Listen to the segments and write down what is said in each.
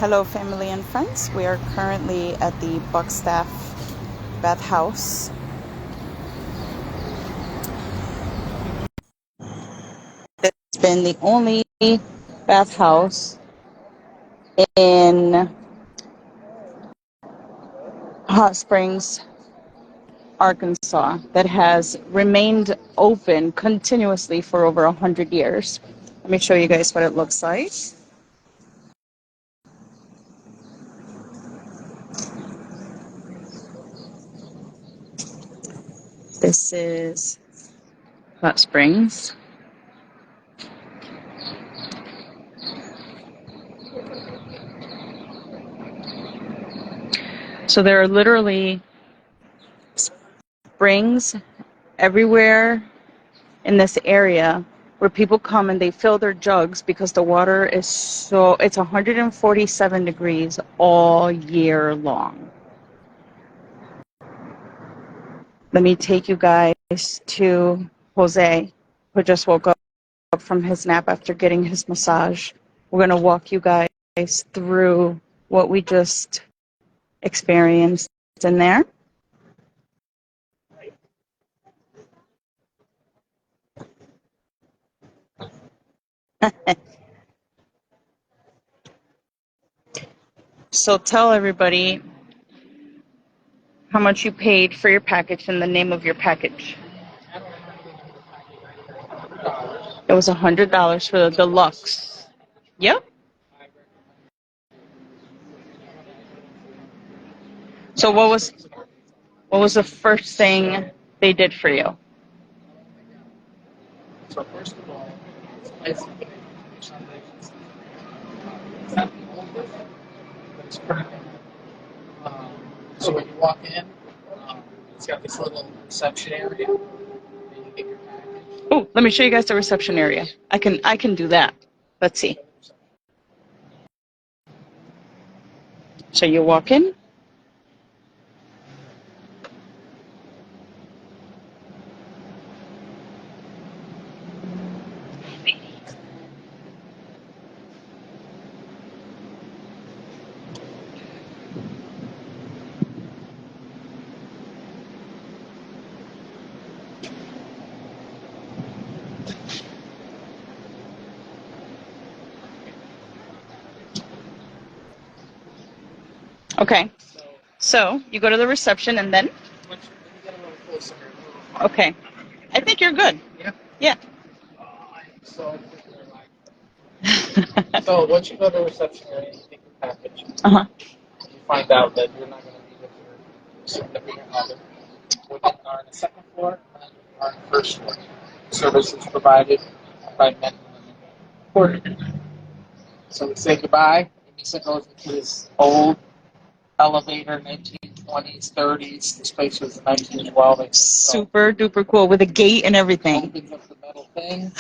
Hello, family and friends. We are currently at the Buckstaff Bathhouse. It's been the only bathhouse in Hot Springs, Arkansas, that has remained open continuously for over 100 years. Let me show you guys what it looks like. This is Hot Springs. So there are literally springs everywhere in this area where people come and they fill their jugs because the water is it's 147 degrees all year long. Let me take you guys to Jose, who just woke up from his nap after getting his massage. We're going to walk you guys through what we just experienced in there. So tell everybody how much you paid for your package and the name of your package. It was $100 for the deluxe. Yep. So what was the first thing they did for you? So first of all, it's it's pretty good. So when you walk in, it's got this little reception area. And you get your package. Oh, let me show you guys the reception area. I can do that. Let's see. So you walk in. Okay. So you go to the reception and then? When you get a little closer. Okay. I think you're good. Yeah. Yeah. So once you go to the reception area, you take your package. Uh-huh. You find out that you're not going to be with your significant other. We then are on the second floor and are on the first floor. Services provided by men and women. So we say goodbye, and Misa goes into this old elevator, 1920s, 30s. This place was 1912. Super duper cool with a gate and everything. Opens up the metal thing.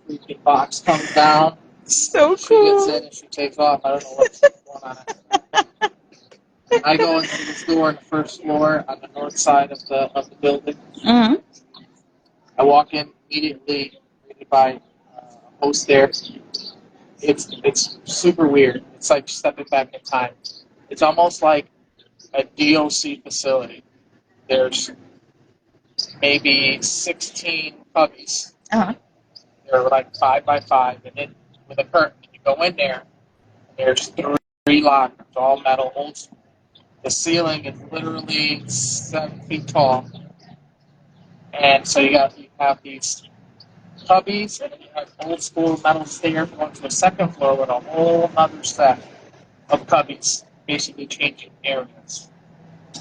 The freaking box comes down. So She cool. gets in and she takes off. I don't know what's going on. I go into this door on the first floor on the north side of the building. Mm-hmm. I walk in immediately, greeted by a host there. It's super weird. It's like stepping back in time. It's almost like a DOC facility. There's maybe 16 puppies. Uh-huh. They're like 5 by 5, and then with a curtain, you go in there. There's three lockers, all metal, old school. The ceiling is literally 7 feet tall, and so you have these cubbies, and then you have old school metal stairs going to the second floor with a whole other set of cubbies, basically changing areas.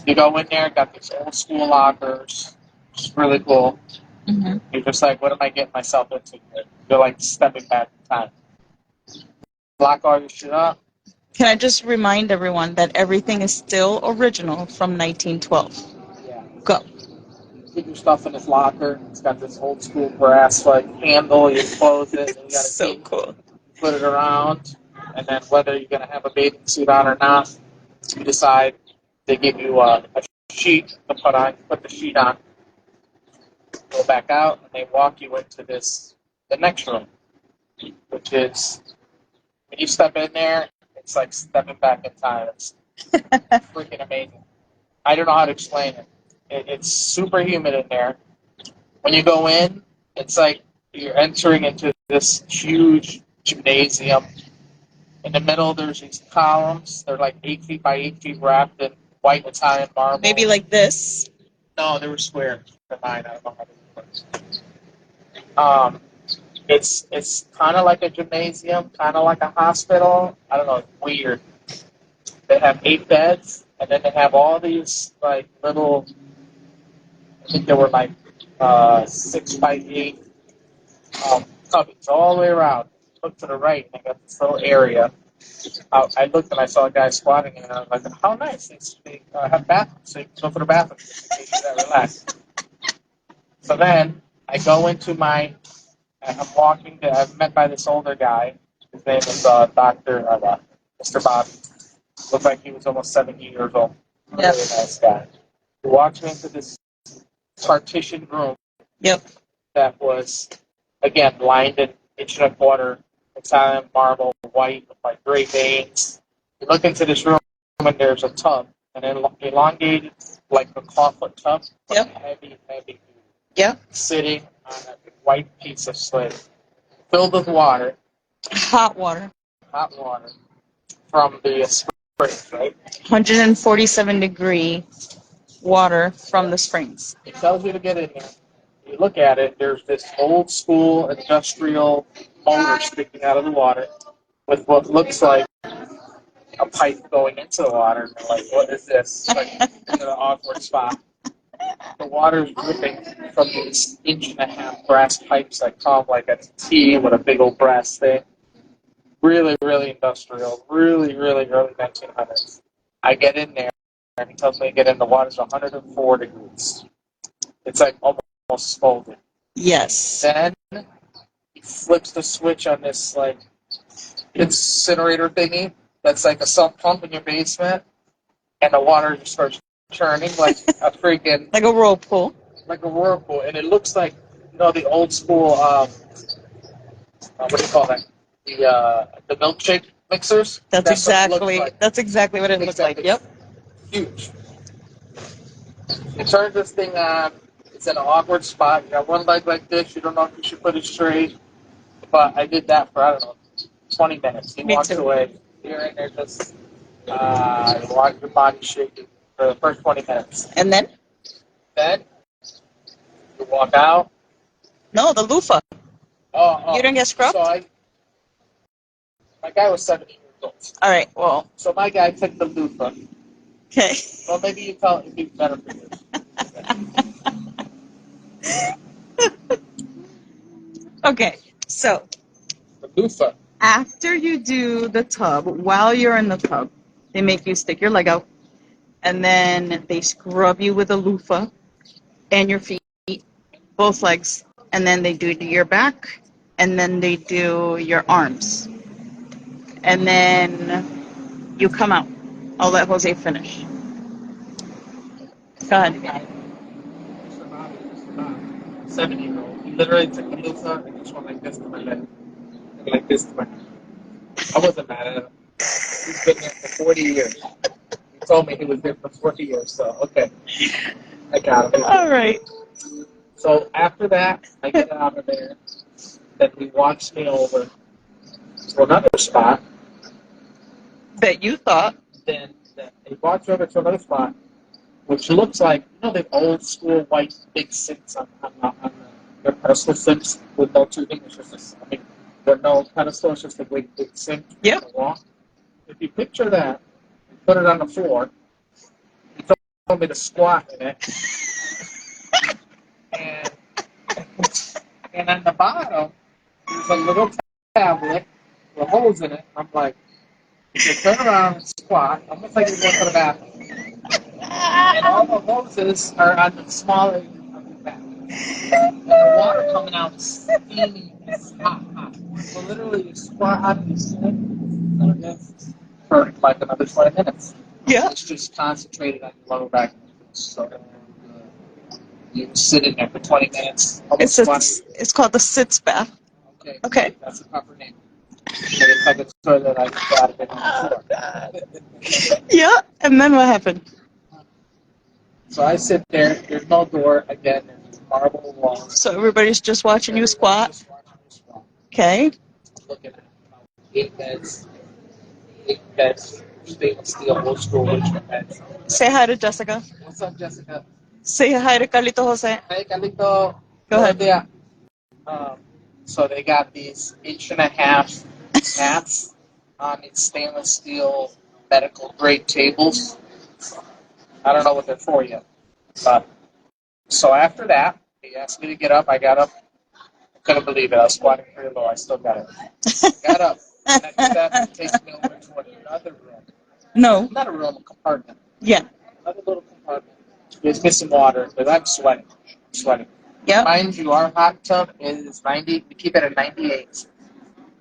You go in there, got these old school lockers, it's really cool. Mm-hmm. You're just like, what am I getting myself into here? You're like stepping back in time. Lock all your shit up. Can I just remind everyone that everything is still original from 1912? Yeah. Go. Put your stuff in this locker. It's got this old school brass like handle. You close it. And you got a So key. cool. Put it around, and then whether you're gonna have a bathing suit on or not, you decide. They give you a sheet to put on. Put the sheet on. Go back out, and they walk you into the next room, which is when you step in there. It's like stepping back in time. It's freaking amazing. I don't know how to explain it. It's super humid in there. When you go in, it's like you're entering into this huge gymnasium. In the middle, there's these columns. They're like 8 feet by 8 feet wrapped in white Italian marble. Maybe like this. No, they were square. For mine, I don't know how they work. It's kind of like a gymnasium, kind of like a hospital. I don't know. It's weird. They have 8 beds, and then they have all these like little. I think they were like 6 by 8 cubbies all the way around. Look to the right, and they got this little area. I looked and I saw a guy squatting, and I was like, "How nice! They have bathrooms, so you can go to the bathroom. You can do that, relax." So then I go into my. I'm walking. I'm met by this older guy. His name is Mr. Bobby. Looked like he was almost 70 years old. Really Yep. nice guy. He walked me into this partitioned room. Yep. That was, again, lined in inch-and quarter Italian marble, white with like gray veins. You look into this room and there's a tub, an elongated, like a clawfoot tub, Yep. heavy, Yep. sitting on a white piece of slate, filled with water, Hot water. from the springs, right? 147-degree water from the springs. It tells you to get in there. You look at it, there's this old school industrial motor sticking out of the water with what looks like a pipe going into the water. And you're like, what is this? Like, in an awkward spot. The water's dripping from these 1.5-inch brass pipes that come like a T with a big old brass thing. Really, really industrial. Really, really early 1900s. I get in there, and he tells me to get in. The water's 104 degrees. It's like almost scalding. Yes. Then he flips the switch on this like incinerator thingy that's like a sump pump in your basement, and the water just starts churning like a freaking Like a whirlpool. like a whirlpool, and it looks like the old school what do you call that? The milkshake mixers. That's exactly like. that's exactly what it looks like. Yep. Huge. You turn this thing on. It's in an awkward spot. You got one leg like this. You don't know if you should put it straight. But I did that for, I don't know, 20 minutes. He walks away. You're in there just, you watch your body shaking for the first 20 minutes. And then? Then, you walk out. No, the loofah. Oh. You didn't get scrubbed? So my guy was 70 years old. All right, well. So my guy took the loofah. Okay. Well, maybe you tell it'd be better for you. Okay, so. The loofah. After you do the tub, while you're in the tub, they make you stick your leg out, and then they scrub you with a loofah and your feet, both legs, and then they do your back, and then they do your arms. And then you come out. I'll let Jose finish. Go ahead. Mr. Bob, 70-year-old. He literally took the loofah and just went like this to my leg. Like this to my leg. I wasn't mad at him. He's been there for 40 years. He told me he was there for 40 years, so okay. I got him. All right. So after that, I get out of there. Then he walks me over to another spot. That you thought. Then he walks over to another spot, which looks like, the old school white big sinks on the pedestal sinks with no tubing. It's just there are no pedestal, it's just a big sink. Yep. On the wall. If you picture that, and put it on the floor, he told me to squat in it. And on the bottom, there's a little tablet with holes in it. I'm like, you turn around and squat, almost like you're going to the bathroom. And all the hoses are on the small end of the bathroom. And the water coming out steamy. It's hot. So literally, you squat on this thing for like another 20 minutes. Yeah. It's just concentrated on your lower back. So you sit in there for 20 minutes. It's called the sitz bath. Okay. Okay. That's the proper name. It's like a toilet I got it Oh, before. God. Yeah, and then what happened? So I sit there. There's no door. Again, there's marble walls. So everybody's just watching you Everybody's squat. just watching me squat. Okay. Looking at 8 beds, stainless steel, old school Richmond beds. Say hi to Jessica. What's up, Jessica? Say hi to Carlito Jose. Hey, Carlito. Go ahead. Buenos días. So they got these 1.5-inch mats on these stainless steel medical grade tables. I don't know what they're for yet. But so after that, he asked me to get up. I got up. I couldn't believe it. I was squatting pretty low. I still got it. Got up. Next step takes me over to another room. No. Not a room, a compartment. Yeah. Another little compartment. Gives me some water because I'm sweating. Yeah. Mind you, our hot tub is 90. We keep it at 98.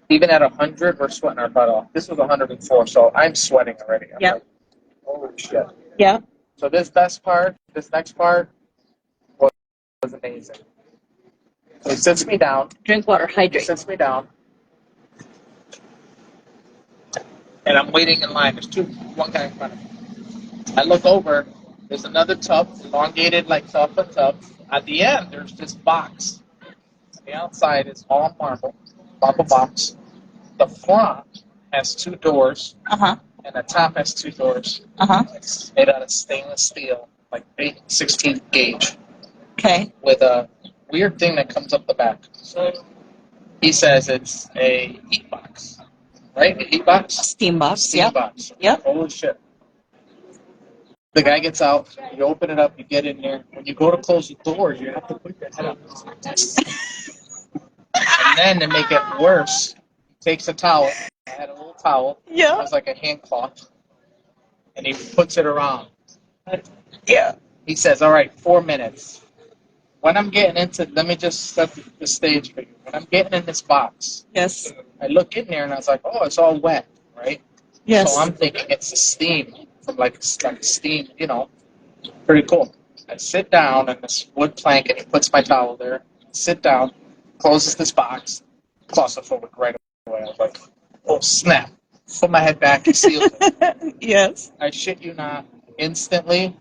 Even at 100, we're sweating our butt off. This was 104, so I'm sweating already. I'm Yeah. like, holy shit. Yeah. So this next part was amazing. So he sits me down. Drink water. He Hydrate. sits me down. And I'm waiting in line. There's one guy in front of me. I look over. There's another tub, elongated like sofa tub. At the end, there's this box. The outside is all marble box. The front has 2 doors, Uh-huh. and the top has 2 doors. Uh-huh. It's made out of stainless steel, like 16th gauge, Okay. with a weird thing that comes up the back. So he says it's a heat box, right? A heat box? Steam box. Steam Yep. box. Yep. Holy shit. The guy gets out, you open it up, you get in there. When you go to close the doors, you have to put your head up. And then to make it worse, he takes a towel. I had a little towel. Yeah. It was like a hand cloth. And he puts it around. Yeah. He says, all right, 4 minutes. When I'm getting into, let me just set the stage for you. When I'm getting in this box, Yes. I look in there and I was like, oh, it's all wet, right? Yes. So I'm thinking it's the steam from like steam, pretty cool. I sit down on this wood plank and he puts my towel there. Sit down, closes this box, claustrophobic right away. I was like, oh snap. Put my head back and sealed it. Yes. I shit you not, instantly.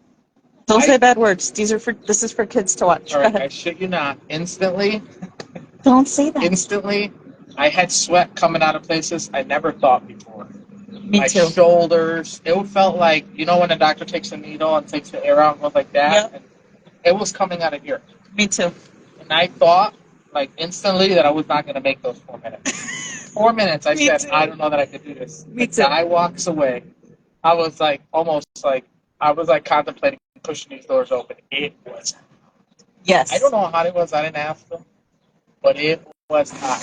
Don't say bad words. This is for kids to watch. All Go right, ahead. I shit you not, instantly, Don't say that. I had sweat coming out of places I never thought before. Me My too. shoulders, it felt like, when a doctor takes a needle and takes the air out and goes like that? Yep. And it was coming out of here. Me too. And I thought, like, instantly that I was not going to make those 4 minutes. 4 minutes, I Me said, too. I don't know that I could do this. Me The too. guy walks away. I was like, contemplating pushing these doors open. It was, Yes. I don't know how hot it was. I didn't ask them. But it was hot.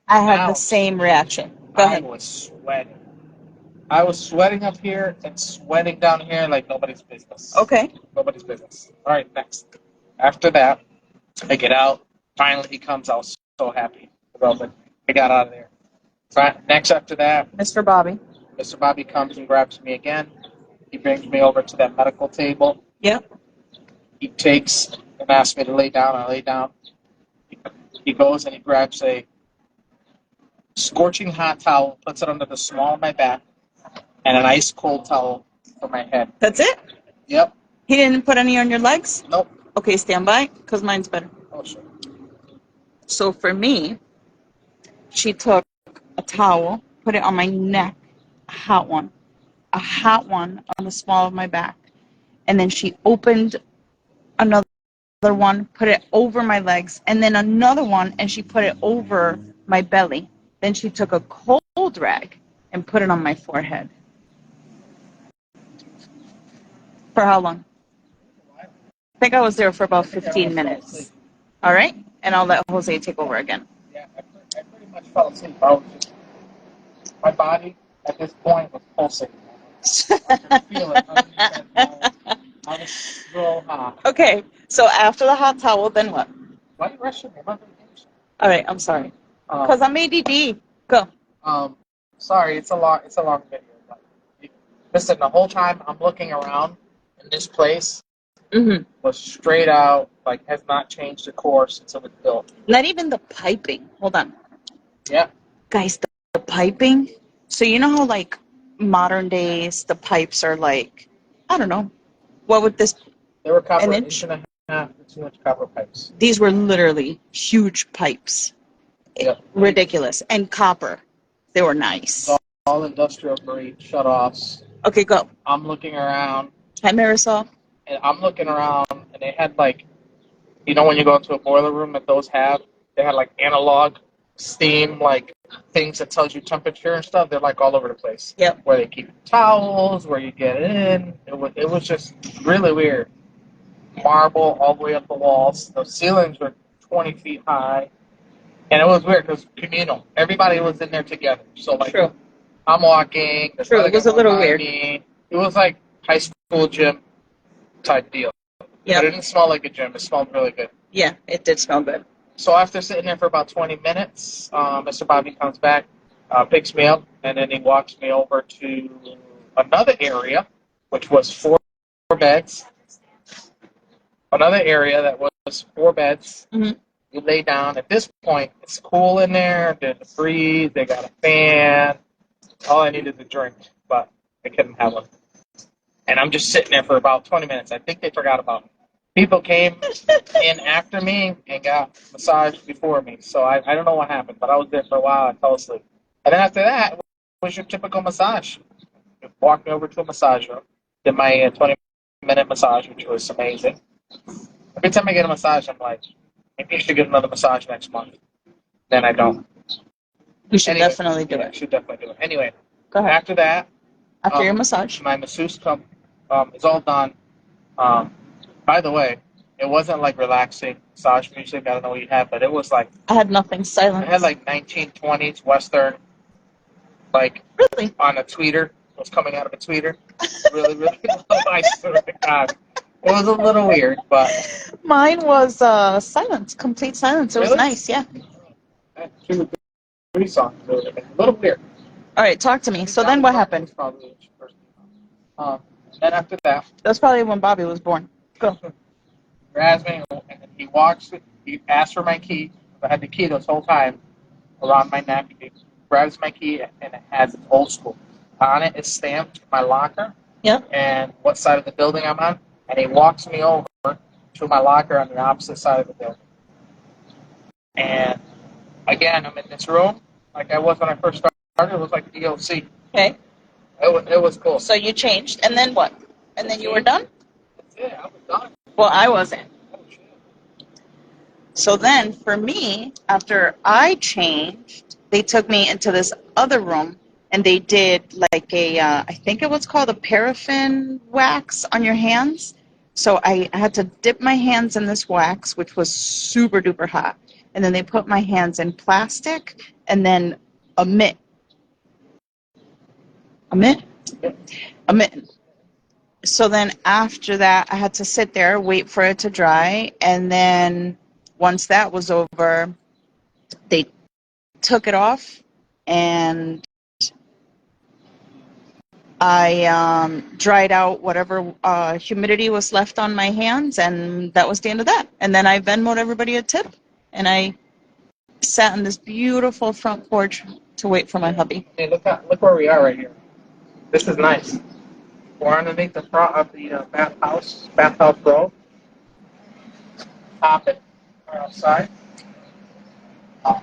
I had Now, the same reaction. Go I ahead. was sweating. I was sweating up here and sweating down here like nobody's business. Okay. Nobody's business. All right, next. After that, I get out. Finally, he comes. I was so happy about it. I got out of there. Next after that, Mr. Bobby. Mr. Bobby comes and grabs me again. He brings me over to that medical table. Yep. He takes and asks me to lay down. I lay down. He goes and he grabs a scorching hot towel, puts it under the small of my back, and an ice cold towel for my head. That's it? Yep. He didn't put any on your legs? Nope. Okay, stand by, because mine's better. Oh, sure. So for me, she took a towel, put it on my neck, a hot one on the small of my back. And then she opened another one, put it over my legs, and then another one, and she put it over my belly. Then she took a cold rag and put it on my forehead. For how long? I think I was there for about 15 minutes. All right? And I'll let Jose take over again. Yeah, I pretty much fell asleep. My body at this point was pulsating. I could feel it. I was so hot. Okay, so after the hot towel, then what? Why are you rushing me? All right, I'm sorry. Because I'm ADD. Go. Sorry, it's a long video. But listen, the whole time I'm looking around, and this place was straight out, like has not changed the course since it was built. Not even the piping. Hold on. Yeah. Guys, the piping. So you know how like modern days the pipes are like, I don't know, what would this They were copper, an an inch? inch and a half to 2 inch copper pipes. These were literally huge pipes. Yep. Ridiculous. And copper. They were It's nice. all industrial grade shut-offs. Okay, go. I'm looking around, Hi, Marisol. and they had like, you know, when you go into a boiler room that those have, they had like analog steam, like things that tells you temperature and stuff. They're like all over the place. Yep. Where they keep towels, where you get in. It was just really weird. Marble all the way up the walls. The ceilings were 20 feet high. And it was weird because communal. Everybody was in there together. So like, True. I'm walking. True. It was a little weird. Me. It was like high school gym type deal. Yeah. But it didn't smell like a gym. It smelled really good. Yeah, it did smell good. So after sitting there for about 20 minutes, Mr. Bobby comes back, picks me up, and then he walks me over to another area, which was four beds. Another area that was 4 beds. Mm-hmm. You lay down. At this point, it's cool in there. There's a breeze. They got a fan. All I needed is a drink, but I couldn't have one. And I'm just sitting there for about 20 minutes. I think they forgot about me. People came in after me and got massaged before me. So I don't know what happened, but I was there for a while. I fell asleep. And then after that, it was your typical massage. You walked me over to a massage room, did my 20-minute massage, which was amazing. Every time I get a massage, I'm like, maybe I should get another massage next month. Then I don't. You should definitely do it. I should definitely do it. Anyway, Go ahead. after that, After your massage, my masseuse is all done. By the way, it wasn't like relaxing massage music. I don't know what you had, but it was like I had nothing. Silence. I had like 1920s Western, like really on a tweeter. It was coming out of a tweeter. Really, really. I swear to God, it was a little weird, but mine was silence, complete silence. It was Really? nice. Yeah. Three songs. A little weird. All right, talk to me. So then what happened? Then after that, That's probably when Bobby was born. Go. grabs me, and then he walks. He asks for my key. I had the key this whole time around my neck. He grabs my key, and it has it's old school. On it is stamped my locker. Yep. And what side of the building I'm on. And he walks me over to my locker on the opposite side of the building. And again, I'm in this room like I was when I first started. It was like DOC. Okay. It was cool. So you changed, and then what? And then you were done? That's it. I was done. Well, I wasn't. So then, for me, after I changed, they took me into this other room, and they did like I think it was called a paraffin wax on your hands. So I had to dip my hands in this wax, which was super duper hot. And then they put my hands in plastic, and then a mitt. A mitt? A mitten. So then after that, I had to sit there, wait for it to dry, and then once that was over, they took it off, and I dried out whatever humidity was left on my hands, and that was the end of that. And then I Venmoed everybody a tip, and I sat on this beautiful front porch to wait for my hubby. Hey, look where we are right here. This is nice. We're underneath the front of the bathhouse row. Top it. We're outside. I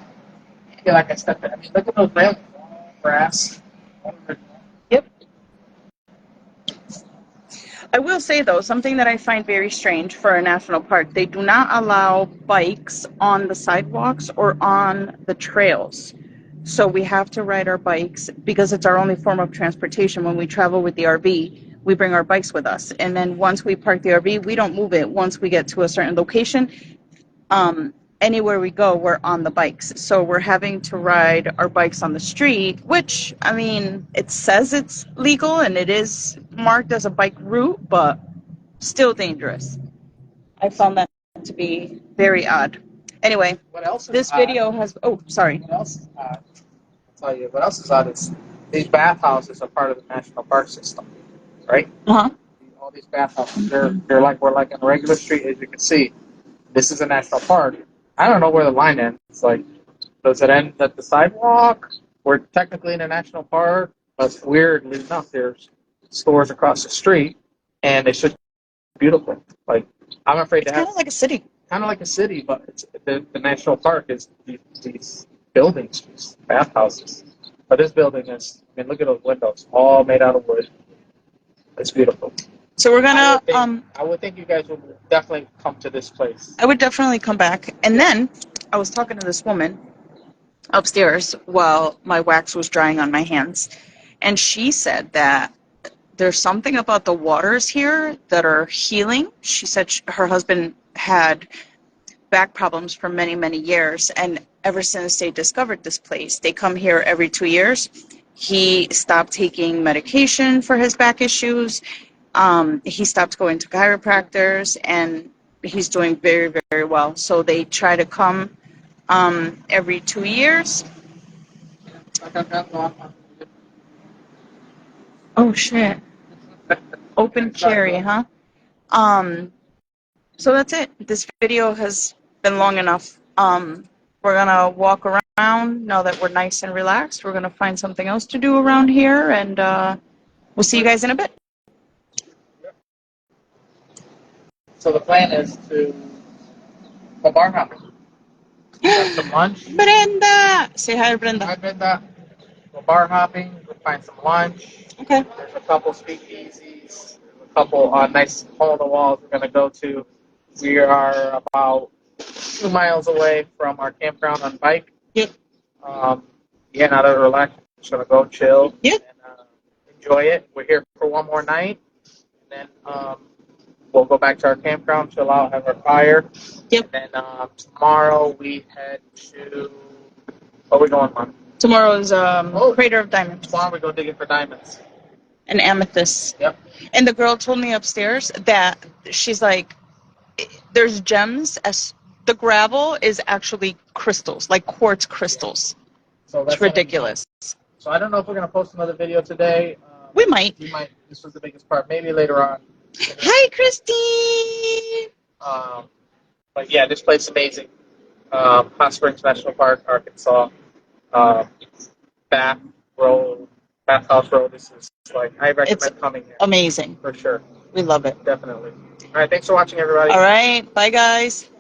feel like I stepped in. I mean, look at those railings. Grass. Yep. I will say, though, something that I find very strange for a national park, they do not allow bikes on the sidewalks or on the trails. So we have to ride our bikes because it's our only form of transportation. When we travel with the RV, we bring our bikes with us. And then once we park the RV, we don't move it. Once we get to a certain location, anywhere we go, we're on the bikes. So we're having to ride our bikes on the street, which, I mean, it says it's legal and it is marked as a bike route, but still dangerous. I found that to be very odd. Anyway, What else is this odd? video has, oh, sorry. What else is odd? I'll tell you. What else is odd is these bathhouses are part of the national park system, right? Uh-huh. All these bathhouses, we're like on a regular street, as you can see. This is a national park. I don't know where the line ends. It's like Does it end at the sidewalk? We're technically in a national park, but weirdly enough, there's stores across the street, and it's just beautiful. Like, I'm afraid It's to kind have of like a city. kind of like a city, but it's the national park is these buildings, these bathhouses. But this building is, I mean, look at those windows, all made out of wood. It's beautiful. So we're gonna I would think you guys would definitely come to this place. I would definitely come back. And then I was talking to this woman upstairs while my wax was drying on my hands, and she said that there's something about the waters here that are healing. She said her husband had back problems for many, many years, and ever since they discovered this place, they come here every 2 years. He stopped taking medication for his back issues. He stopped going to chiropractors, and he's doing very, very well. So they try to come every 2 years. Oh shit! Open carry, huh? So that's it. This video has been long enough. We're gonna walk around now that we're nice and relaxed. We're gonna find something else to do around here, and we'll see you guys in a bit. So the plan is to go bar hopping, have some lunch. Brenda! Say hi, Brenda. I've been that. Go bar hopping. We'll find some lunch. Okay. There's a couple speakeasies. A couple nice hole in the walls we're gonna go to. We are about 2 miles away from our campground on bike. Yep. Yeah, now that we're relaxed, we're just gonna go chill. Yep. And enjoy it. We're here for one more night, and then we'll go back to our campground, chill out, have our fire. Yep. And then tomorrow we head to. Where are we going, Mom? Tomorrow is Crater of Diamonds. Tomorrow we go digging for diamonds. And amethyst. Yep. And the girl told me upstairs that she's like, there's gems as the gravel is actually crystals, like quartz crystals. So that's It's ridiculous. So I don't know if we're gonna post another video today. We might. We might. This was the biggest part. Maybe later on. Hi, Christy. But yeah, this place is amazing. Hot Springs National Park, Arkansas. Bathhouse Road. This is like I recommend coming here Amazing. for sure. We love it. Definitely. All right. Thanks for watching, everybody. All right. Bye, guys.